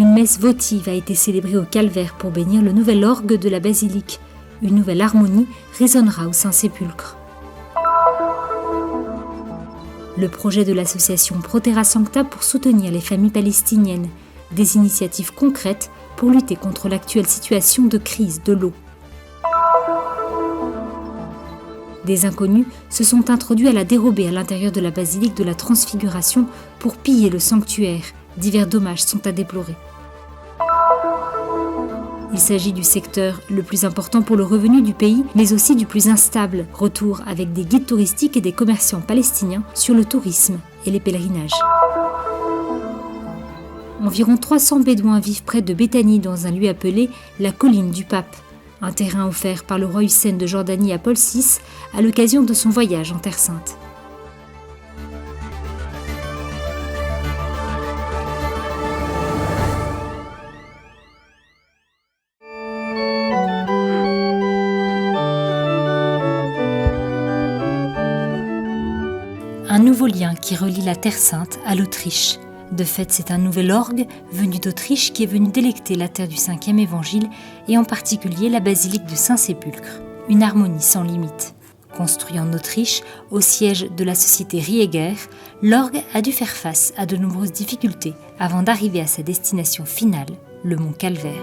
Une messe votive a été célébrée au calvaire pour bénir le nouvel orgue de la basilique. Une nouvelle harmonie résonnera au Saint-Sépulcre. Le projet de l'association Proterra Sancta pour soutenir les familles palestiniennes, des initiatives concrètes pour lutter contre l'actuelle situation de crise de l'eau. Des inconnus se sont introduits à la dérobée à l'intérieur de la basilique de la Transfiguration pour piller le sanctuaire. Divers dommages sont à déplorer. Il s'agit du secteur le plus important pour le revenu du pays, mais aussi du plus instable. Retour avec des guides touristiques et des commerçants palestiniens sur le tourisme et les pèlerinages. Environ 300 Bédouins vivent près de Béthanie dans un lieu appelé la Colline du Pape, un terrain offert par le roi Hussein de Jordanie à Paul VI à l'occasion de son voyage en Terre Sainte. Un nouveau lien qui relie la Terre Sainte à l'Autriche. De fait, c'est un nouvel orgue venu d'Autriche qui est venu délecter la terre du 5e évangile et en particulier la basilique du Saint-Sépulcre. Une harmonie sans limite. Construit en Autriche, au siège de la société Rieger, l'orgue a dû faire face à de nombreuses difficultés avant d'arriver à sa destination finale, le mont Calvaire.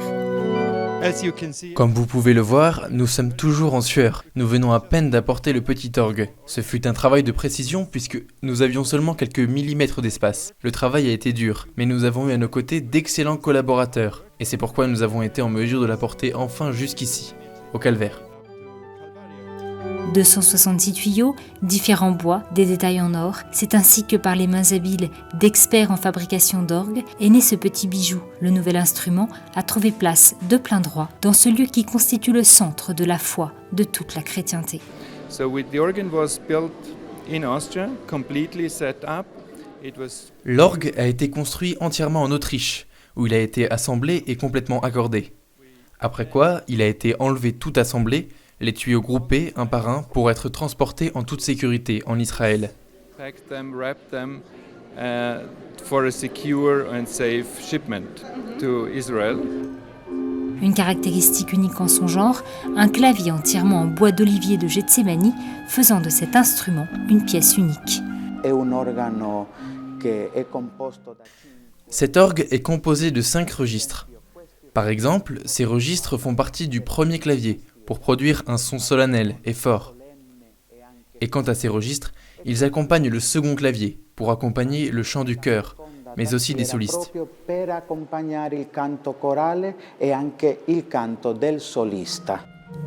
Comme vous pouvez le voir, nous sommes toujours en sueur. Nous venons à peine d'apporter le petit orgue. Ce fut un travail de précision puisque nous avions seulement quelques millimètres d'espace. Le travail a été dur, mais nous avons eu à nos côtés d'excellents collaborateurs. Et c'est pourquoi nous avons été en mesure de l'apporter enfin jusqu'ici, au Calvaire. 266 tuyaux, différents bois, des détails en or. C'est ainsi que par les mains habiles d'experts en fabrication d'orgues est né ce petit bijou. Le nouvel instrument a trouvé place de plein droit dans ce lieu qui constitue le centre de la foi de toute la chrétienté. L'orgue a été construit entièrement en Autriche, où il a été assemblé et complètement accordé. Après quoi, il a été enlevé tout assemblé, les tuyaux groupés un par un pour être transportés en toute sécurité en Israël. Une caractéristique unique en son genre, un clavier entièrement en bois d'olivier de Gethsémani, faisant de cet instrument une pièce unique. Cet orgue est composé de 5 registres. Par exemple, ces registres font partie du premier clavier, pour produire un son solennel et fort. Et quant à ces registres, ils accompagnent le second clavier pour accompagner le chant du chœur, mais aussi des solistes.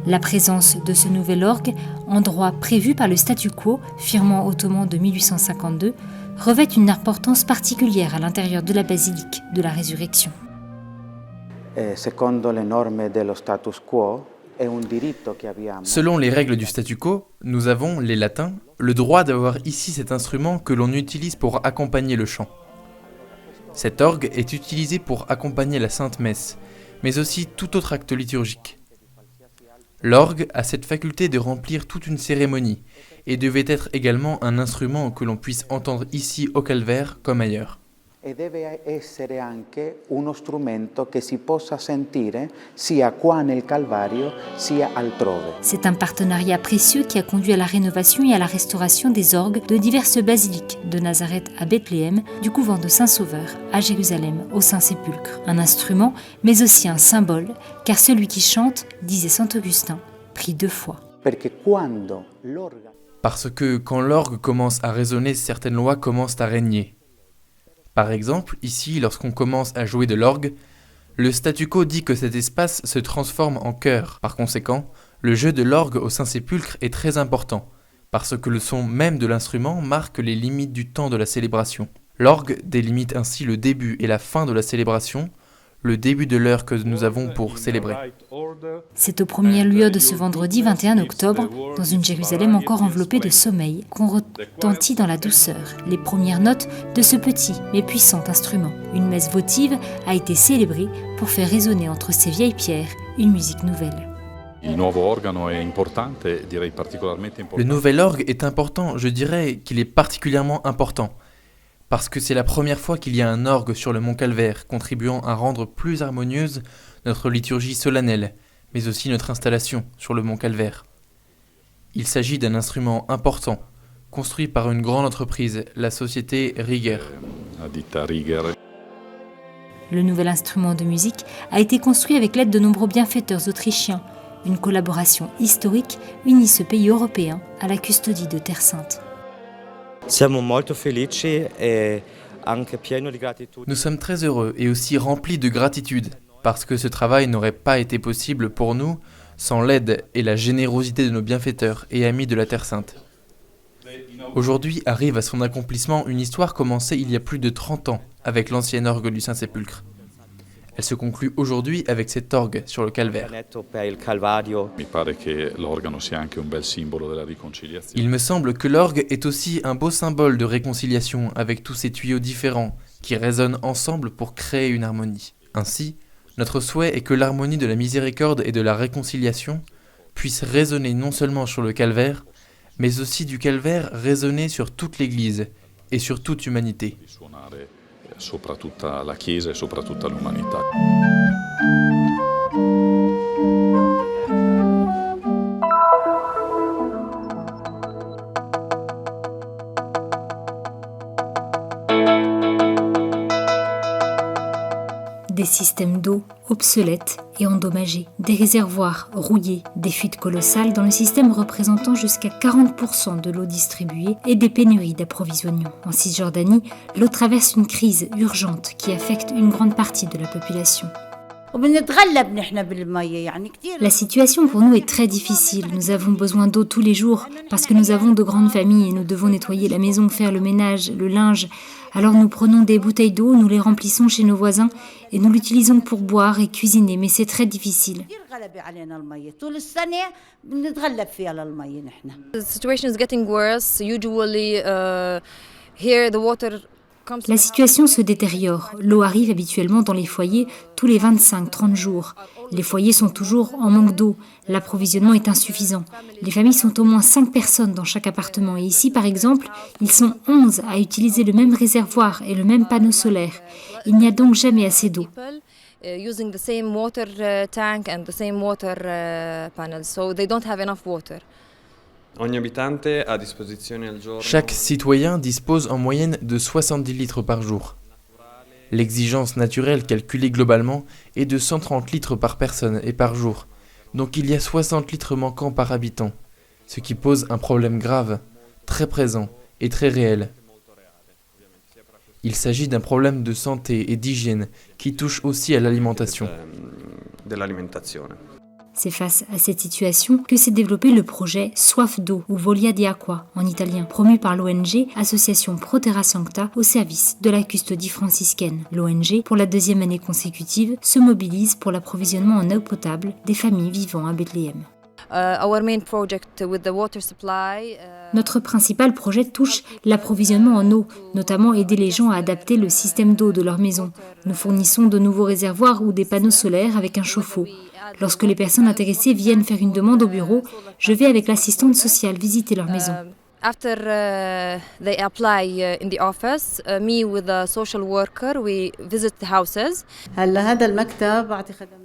La présence de ce nouvel orgue, endroit prévu par le statu quo, firmant ottoman de 1852, revêt une importance particulière à l'intérieur de la basilique de la Résurrection. Selon les règles du statu quo, nous avons, les latins, le droit d'avoir ici cet instrument que l'on utilise pour accompagner le chant. Cet orgue est utilisé pour accompagner la Sainte Messe, mais aussi tout autre acte liturgique. L'orgue a cette faculté de remplir toute une cérémonie et devait être également un instrument que l'on puisse entendre ici au Calvaire comme ailleurs. E deve essere anche uno strumento che si possa sentire sia qua nel Calvario sia altrove. C'est un partenariat précieux qui a conduit à la rénovation et à la restauration des orgues de diverses basiliques, de Nazareth à Bethléem, du couvent de Saint-Sauveur à Jérusalem au Saint-Sépulcre. Un instrument, mais aussi un symbole, car celui qui chante, disait saint Augustin, prie 2 fois. Parce que quand l'orgue commence à résonner, certaines lois commencent à régner. Par exemple, ici, lorsqu'on commence à jouer de l'orgue, le statu quo dit que cet espace se transforme en chœur. Par conséquent, le jeu de l'orgue au Saint-Sépulcre est très important, parce que le son même de l'instrument marque les limites du temps de la célébration. L'orgue délimite ainsi le début et la fin de la célébration, le début de l'heure que nous avons pour célébrer. C'est aux premières lueurs de ce vendredi 21 octobre, dans une Jérusalem encore enveloppée de sommeil, qu'on retentit dans la douceur les premières notes de ce petit mais puissant instrument. Une messe votive a été célébrée pour faire résonner entre ces vieilles pierres une musique nouvelle. Le nouvel orgue est important, je dirais qu'il est particulièrement important, parce que c'est la première fois qu'il y a un orgue sur le mont Calvaire, contribuant à rendre plus harmonieuse notre liturgie solennelle, mais aussi notre installation sur le mont Calvaire. Il s'agit d'un instrument important, construit par une grande entreprise, la société Rieger. Le nouvel instrument de musique a été construit avec l'aide de nombreux bienfaiteurs autrichiens. Une collaboration historique unit ce pays européen à la custodie de Terre Sainte. Nous sommes très heureux et aussi remplis de gratitude, parce que ce travail n'aurait pas été possible pour nous sans l'aide et la générosité de nos bienfaiteurs et amis de la Terre Sainte. Aujourd'hui arrive à son accomplissement une histoire commencée il y a plus de 30 ans avec l'ancien orgue du Saint-Sépulcre. Elle se conclut aujourd'hui avec cet orgue sur le calvaire. Il me semble que l'orgue est aussi un beau symbole de réconciliation avec tous ces tuyaux différents qui résonnent ensemble pour créer une harmonie. Ainsi, notre souhait est que l'harmonie de la miséricorde et de la réconciliation puisse résonner non seulement sur le calvaire, mais aussi du calvaire résonner sur toute l'Église et sur toute humanité. Sopra tutta la Chiesa e sopra tutta l'umanità. Des systèmes d'eau obsolètes et endommagés, des réservoirs rouillés, des fuites colossales dans le système représentant jusqu'à 40% de l'eau distribuée et des pénuries d'approvisionnement. En Cisjordanie, l'eau traverse une crise urgente qui affecte une grande partie de la population. La situation pour nous est très difficile. Nous avons besoin d'eau tous les jours parce que nous avons de grandes familles et nous devons nettoyer la maison, faire le ménage, le linge. Alors nous prenons des bouteilles d'eau, nous les remplissons chez nos voisins et nous l'utilisons pour boire et cuisiner, mais c'est très difficile. The situation is getting worse. Usually, here the water. La situation se détériore. L'eau arrive habituellement dans les foyers tous les 25-30 jours. Les foyers sont toujours en manque d'eau. L'approvisionnement est insuffisant. Les familles sont au moins 5 personnes dans chaque appartement. Et ici, par exemple, ils sont 11 à utiliser le même réservoir et le même panneau solaire. Il n'y a donc jamais assez d'eau. Using the same water tank and the same water panel, so they don't have enough water. Chaque citoyen dispose en moyenne de 70 litres par jour. L'exigence naturelle calculée globalement est de 130 litres par personne et par jour, donc il y a 60 litres manquants par habitant, ce qui pose un problème grave, très présent et très réel. Il s'agit d'un problème de santé et d'hygiène qui touche aussi à l'alimentation. C'est face à cette situation que s'est développé le projet Soif d'eau ou Voglia di Acqua en italien, promu par l'ONG Association Pro Terra Sancta au service de la custodie franciscaine. L'ONG, pour la 2e année consécutive, se mobilise pour l'approvisionnement en eau potable des familles vivant à Bethléem. Notre principal projet touche l'approvisionnement en eau, notamment aider les gens à adapter le système d'eau de leur maison. Nous fournissons de nouveaux réservoirs ou des panneaux solaires avec un chauffe-eau. Lorsque les personnes intéressées viennent faire une demande au bureau, je vais avec l'assistante sociale visiter leur maison. After they apply in the office, me with the social worker, we visit the houses.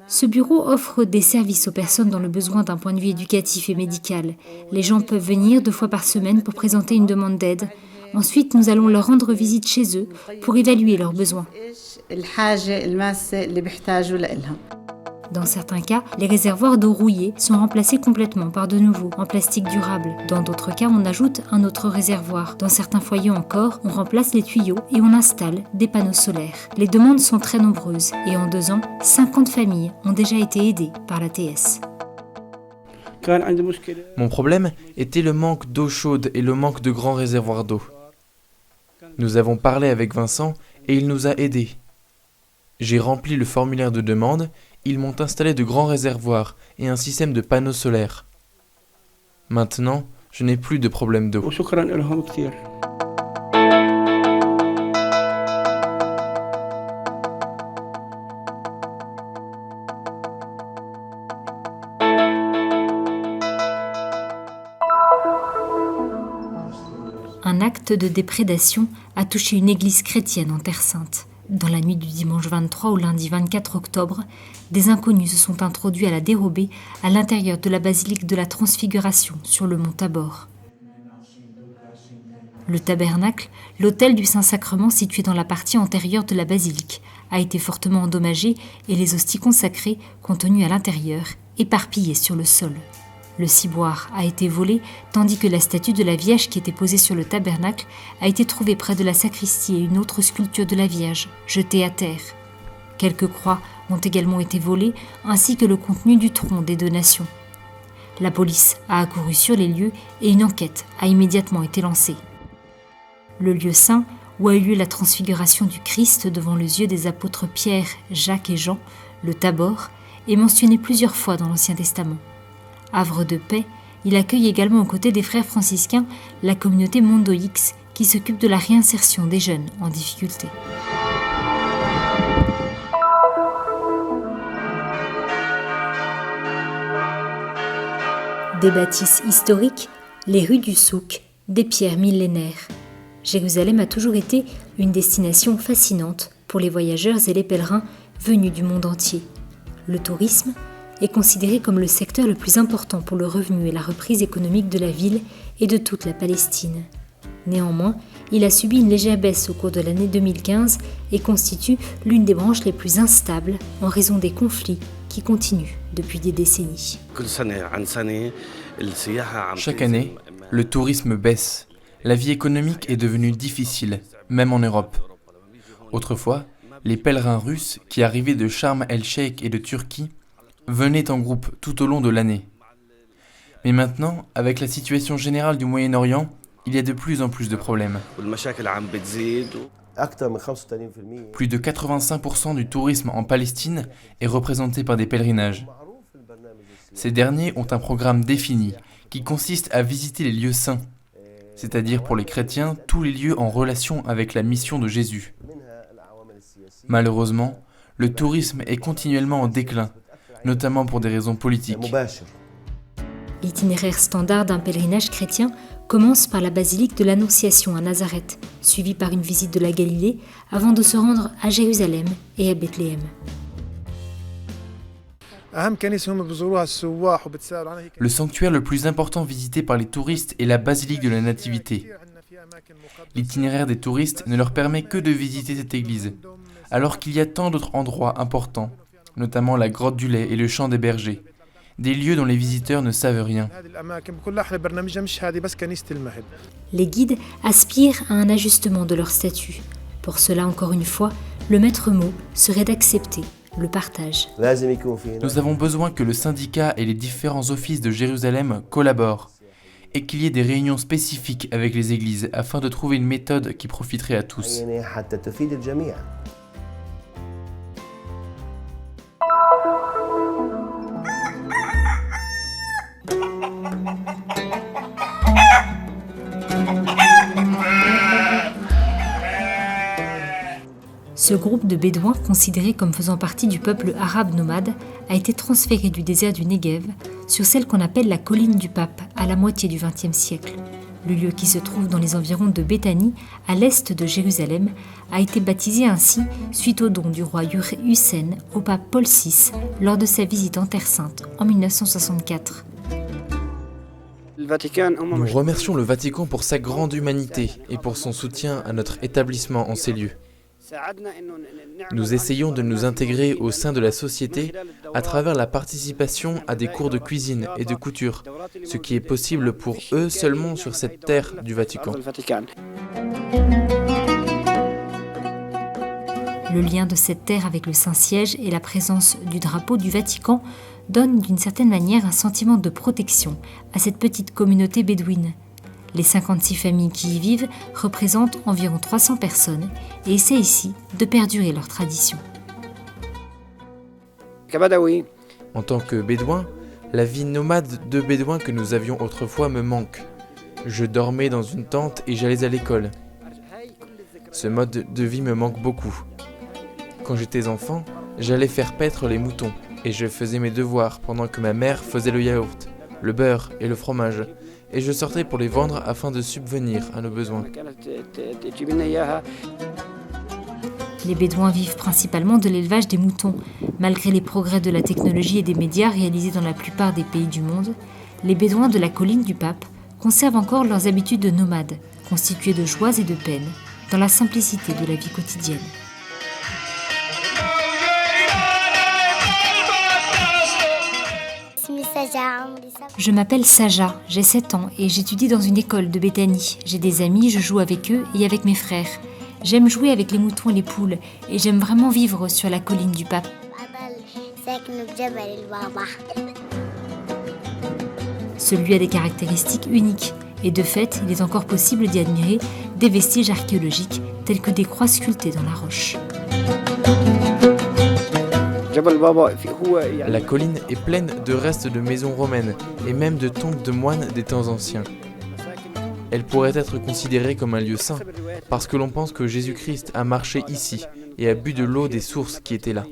Ce bureau offre des services aux personnes dans le besoin d'un point de vue éducatif et médical. Les gens peuvent venir 2 fois par semaine pour présenter une demande d'aide. Ensuite, nous allons leur rendre visite chez eux pour évaluer leurs besoins. Dans certains cas, les réservoirs d'eau rouillés sont remplacés complètement par de nouveaux, en plastique durable. Dans d'autres cas, on ajoute un autre réservoir. Dans certains foyers encore, on remplace les tuyaux et on installe des panneaux solaires. Les demandes sont très nombreuses et en 2 ans, 50 familles ont déjà été aidées par l'ATS. Mon problème était le manque d'eau chaude et le manque de grands réservoirs d'eau. Nous avons parlé avec Vincent et il nous a aidés. J'ai rempli le formulaire de demande. Ils m'ont installé de grands réservoirs et un système de panneaux solaires. Maintenant, je n'ai plus de problème d'eau. Un acte de déprédation a touché une église chrétienne en Terre Sainte. Dans la nuit du dimanche 23 au lundi 24 octobre, des inconnus se sont introduits à la dérobée à l'intérieur de la basilique de la Transfiguration sur le mont Tabor. Le tabernacle, l'autel du Saint-Sacrement situé dans la partie antérieure de la basilique, a été fortement endommagé et les hosties consacrées, contenues à l'intérieur, éparpillées sur le sol. Le ciboire a été volé, tandis que la statue de la Vierge qui était posée sur le tabernacle a été trouvée près de la sacristie et une autre sculpture de la Vierge, jetée à terre. Quelques croix ont également été volées, ainsi que le contenu du tronc des deux nations. La police a accouru sur les lieux et une enquête a immédiatement été lancée. Le lieu saint, où a eu lieu la transfiguration du Christ devant les yeux des apôtres Pierre, Jacques et Jean, le Tabor, est mentionné plusieurs fois dans l'Ancien Testament. Havre de paix, il accueille également aux côtés des frères franciscains la communauté Mondo X qui s'occupe de la réinsertion des jeunes en difficulté. Des bâtisses historiques, les rues du souk, des pierres millénaires. Jérusalem a toujours été une destination fascinante pour les voyageurs et les pèlerins venus du monde entier. Le tourisme est considéré comme le secteur le plus important pour le revenu et la reprise économique de la ville et de toute la Palestine. Néanmoins, il a subi une légère baisse au cours de l'année 2015 et constitue l'une des branches les plus instables en raison des conflits qui continuent depuis des décennies. Chaque année, le tourisme baisse. La vie économique est devenue difficile, même en Europe. Autrefois, les pèlerins russes qui arrivaient de Sharm el-Sheikh et de Turquie venaient en groupe tout au long de l'année. Mais maintenant, avec la situation générale du Moyen-Orient, il y a de plus en plus de problèmes. Plus de 85% du tourisme en Palestine est représenté par des pèlerinages. Ces derniers ont un programme défini qui consiste à visiter les lieux saints, c'est-à-dire pour les chrétiens tous les lieux en relation avec la mission de Jésus. Malheureusement, le tourisme est continuellement en déclin, notamment pour des raisons politiques. L'itinéraire standard d'un pèlerinage chrétien commence par la basilique de l'Annonciation à Nazareth, suivie par une visite de la Galilée, avant de se rendre à Jérusalem et à Bethléem. Le sanctuaire le plus important visité par les touristes est la basilique de la Nativité. L'itinéraire des touristes ne leur permet que de visiter cette église, alors qu'il y a tant d'autres endroits importants, notamment la grotte du lait et le champ des bergers, des lieux dont les visiteurs ne savent rien. Les guides aspirent à un ajustement de leur statut. Pour cela, encore une fois, le maître mot serait d'accepter le partage. Nous avons besoin que le syndicat et les différents offices de Jérusalem collaborent et qu'il y ait des réunions spécifiques avec les églises afin de trouver une méthode qui profiterait à tous. Ce groupe de Bédouins, considéré comme faisant partie du peuple arabe nomade, a été transféré du désert du Negev sur celle qu'on appelle la colline du Pape à la moitié du XXe siècle. Le lieu qui se trouve dans les environs de Béthanie, à l'est de Jérusalem, a été baptisé ainsi suite au don du roi Hussein au pape Paul VI lors de sa visite en Terre Sainte en 1964. Nous remercions le Vatican pour sa grande humanité et pour son soutien à notre établissement en ces lieux. Nous essayons de nous intégrer au sein de la société à travers la participation à des cours de cuisine et de couture, ce qui est possible pour eux seulement sur cette terre du Vatican. Le lien de cette terre avec le Saint-Siège et la présence du drapeau du Vatican donnent d'une certaine manière un sentiment de protection à cette petite communauté bédouine. Les 56 familles qui y vivent représentent environ 300 personnes et essaient ici de perdurer leur tradition. En tant que bédouin, la vie nomade de bédouin que nous avions autrefois me manque. Je dormais dans une tente et j'allais à l'école. Ce mode de vie me manque beaucoup. Quand j'étais enfant, j'allais faire paître les moutons et je faisais mes devoirs pendant que ma mère faisait le yaourt, le beurre et le fromage, et je sortais pour les vendre afin de subvenir à nos besoins. Les Bédouins vivent principalement de l'élevage des moutons. Malgré les progrès de la technologie et des médias réalisés dans la plupart des pays du monde, les Bédouins de la colline du Pape conservent encore leurs habitudes de nomades, constituées de joies et de peines, dans la simplicité de la vie quotidienne. Je m'appelle Saja, j'ai 7 ans et j'étudie dans une école de Béthanie. J'ai des amis, je joue avec eux et avec mes frères. J'aime jouer avec les moutons et les poules et j'aime vraiment vivre sur la colline du Pape. Ce lieu a des caractéristiques uniques et de fait, il est encore possible d'y admirer des vestiges archéologiques tels que des croix sculptées dans la roche. La colline est pleine de restes de maisons romaines et même de tombes de moines des temps anciens. Elle pourrait être considérée comme un lieu saint, parce que l'on pense que Jésus-Christ a marché ici et a bu de l'eau des sources qui étaient là.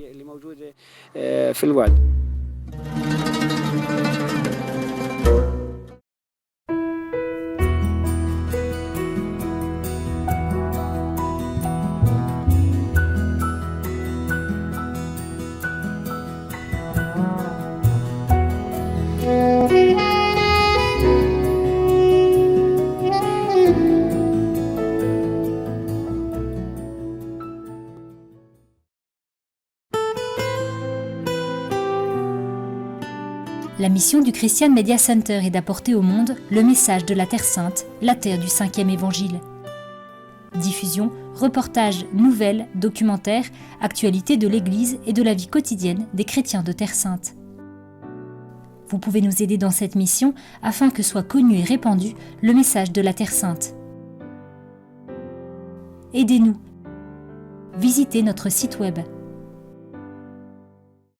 La mission du Christian Media Center est d'apporter au monde le message de la Terre Sainte, la terre du 5e évangile. Diffusion, reportages, nouvelles, documentaires, actualités de l'Église et de la vie quotidienne des chrétiens de Terre Sainte. Vous pouvez nous aider dans cette mission afin que soit connu et répandu le message de la Terre Sainte. Aidez-nous. Visitez notre site web